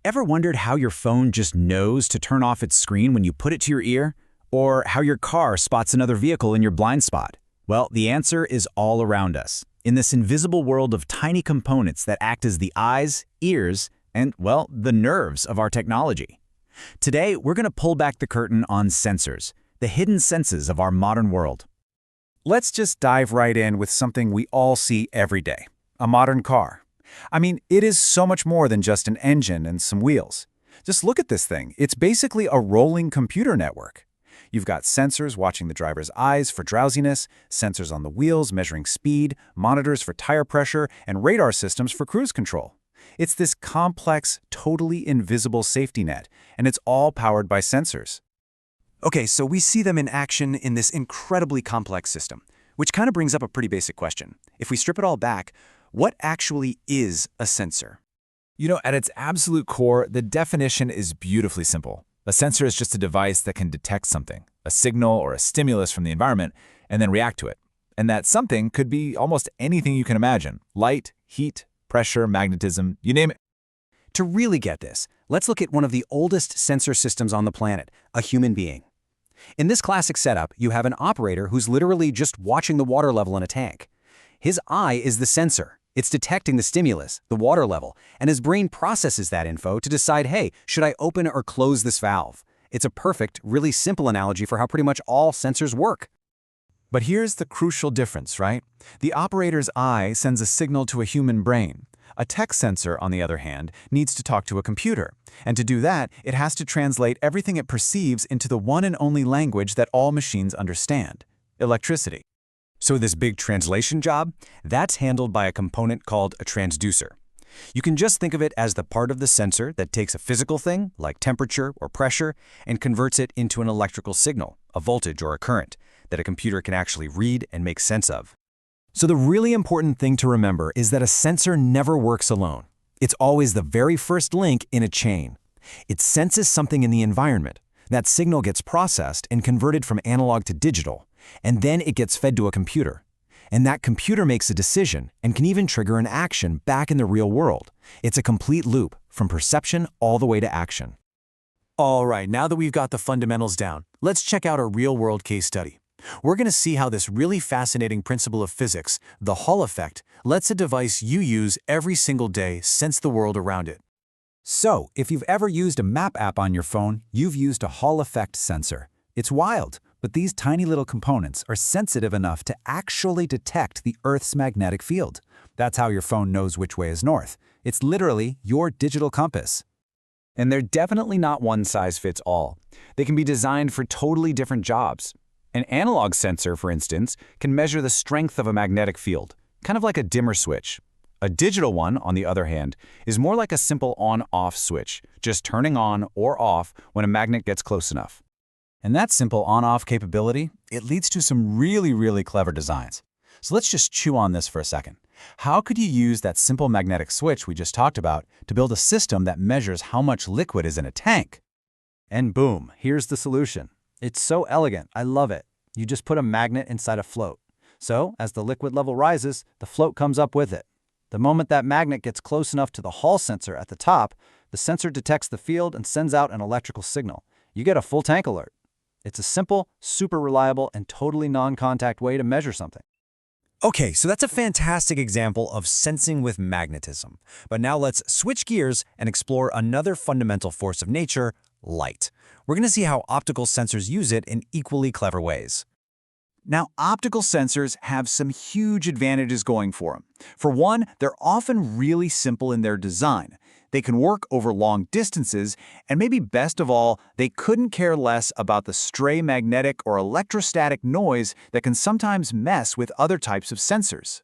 Ever wondered how your phone just knows to turn off its screen when you put it to your ear? Or how your car spots another vehicle in your blind spot? Well, the answer is all around us, in this invisible world of tiny components that act as the eyes, ears, and, well, the nerves of our technology. Today, we're going to pull back the curtain on sensors, the hidden senses of our modern world. Let's just dive right in with something we all see every day, a modern car. I mean, it is so much more than just an engine and some wheels. Just look at this thing. It's basically a rolling computer network. You've got sensors watching the driver's eyes for drowsiness, sensors on the wheels measuring speed, monitors for tire pressure, and radar systems for cruise control. It's this complex, totally invisible safety net, and it's all powered by sensors. Okay, so we see them in action in this incredibly complex system, which kind of brings up a pretty basic question. If we strip it all back, what actually is a sensor? At its absolute core, the definition is beautifully simple. A sensor is just a device that can detect something, a signal or a stimulus from the environment, and then react to it. And that something could be almost anything you can imagine: light, heat, pressure, magnetism, you name it. To really get this, let's look at one of the oldest sensor systems on the planet, a human being. In this classic setup, you have an operator who's literally just watching the water level in a tank. His eye is the sensor. It's detecting the stimulus, the water level, and his brain processes that info to decide, hey, should I open or close this valve? It's a perfect, really simple analogy for how pretty much all sensors work. But here's the crucial difference, right? The operator's eye sends a signal to a human brain. A tech sensor, on the other hand, needs to talk to a computer. And to do that, it has to translate everything it perceives into the one and only language that all machines understand: electricity. So this big translation job, that's handled by a component called a transducer. You can just think of it as the part of the sensor that takes a physical thing, like temperature or pressure, and converts it into an electrical signal, a voltage or a current, that a computer can actually read and make sense of. So the really important thing to remember is that a sensor never works alone. It's always the very first link in a chain. It senses something in the environment. That signal gets processed and converted from analog to digital, and then it gets fed to a computer. And that computer makes a decision and can even trigger an action back in the real world. It's a complete loop, from perception all the way to action. All right, now that we've got the fundamentals down, let's check out a real-world case study. We're going to see how this really fascinating principle of physics, the Hall effect, lets a device you use every single day sense the world around it. So, if you've ever used a map app on your phone, you've used a Hall effect sensor. It's wild, but these tiny little components are sensitive enough to actually detect the Earth's magnetic field. That's how your phone knows which way is north. It's literally your digital compass. And they're definitely not one size fits all. They can be designed for totally different jobs. An analog sensor, for instance, can measure the strength of a magnetic field, kind of like a dimmer switch. A digital one, on the other hand, is more like a simple on-off switch, just turning on or off when a magnet gets close enough. And that simple on-off capability, it leads to some really clever designs. So let's just chew on this for a second. How could you use that simple magnetic switch we just talked about to build a system that measures how much liquid is in a tank? And boom, here's the solution. It's so elegant, I love it. You just put a magnet inside a float. So, as the liquid level rises, the float comes up with it. The moment that magnet gets close enough to the Hall sensor at the top, the sensor detects the field and sends out an electrical signal. You get a full tank alert. It's a simple, super reliable, and totally non-contact way to measure something. Okay, so that's a fantastic example of sensing with magnetism. But now let's switch gears and explore another fundamental force of nature: light. We're going to see how optical sensors use it in equally clever ways. Now, optical sensors have some huge advantages going for them. For one, they're often really simple in their design. They can work over long distances, and maybe best of all, they couldn't care less about the stray magnetic or electrostatic noise that can sometimes mess with other types of sensors.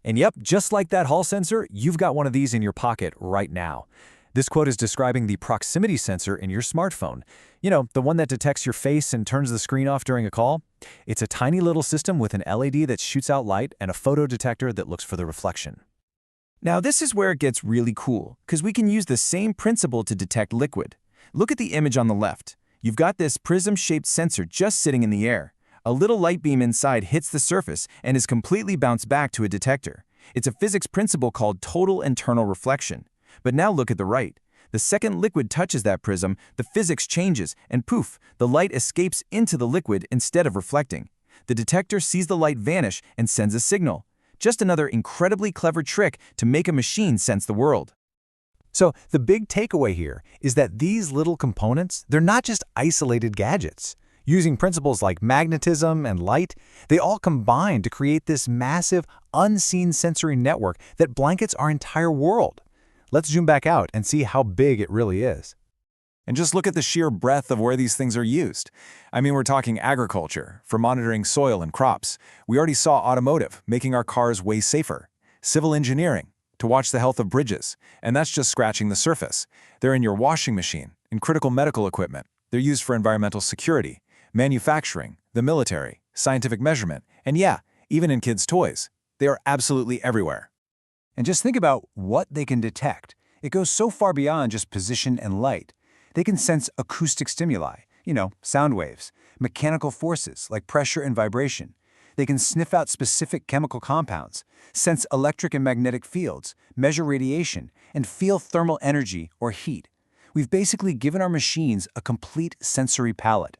And yep, just like that Hall sensor, you've got one of these in your pocket right now. This quote is describing the proximity sensor in your smartphone. The one that detects your face and turns the screen off during a call. It's a tiny little system with an LED that shoots out light and a photo detector that looks for the reflection. Now this is where it gets really cool, because we can use the same principle to detect liquid. Look at the image on the left. You've got this prism-shaped sensor just sitting in the air. A little light beam inside hits the surface and is completely bounced back to a detector. It's a physics principle called total internal reflection. But now look at the right. The second liquid touches that prism, the physics changes, and poof, the light escapes into the liquid instead of reflecting. The detector sees the light vanish and sends a signal. Just another incredibly clever trick to make a machine sense the world. So the big takeaway here is that these little components, they're not just isolated gadgets. Using principles like magnetism and light, they all combine to create this massive, unseen sensory network that blankets our entire world. Let's zoom back out and see how big it really is. And just look at the sheer breadth of where these things are used. I mean, we're talking agriculture, for monitoring soil and crops. We already saw automotive, making our cars way safer. Civil engineering, to watch the health of bridges. And that's just scratching the surface. They're in your washing machine, in critical medical equipment. They're used for environmental security, manufacturing, the military, scientific measurement, and yeah, even in kids' toys. They are absolutely everywhere. And just think about what they can detect. It goes so far beyond just position and light. They can sense acoustic stimuli, sound waves, mechanical forces like pressure and vibration. They can sniff out specific chemical compounds, sense electric and magnetic fields, measure radiation, and feel thermal energy or heat. We've basically given our machines a complete sensory palette.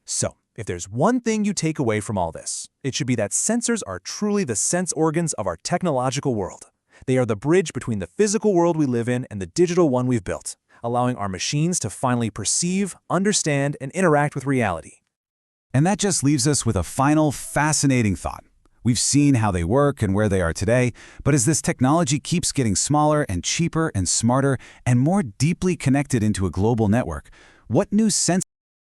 So, if there's one thing you take away from all this, it should be that sensors are truly the sense organs of our technological world. They are the bridge between the physical world we live in and the digital one we've built, allowing our machines to finally perceive, understand, and interact with reality. And that just leaves us with a final, fascinating thought. We've seen how they work and where they are today, but as this technology keeps getting smaller and cheaper and smarter and more deeply connected into a global network, what new sense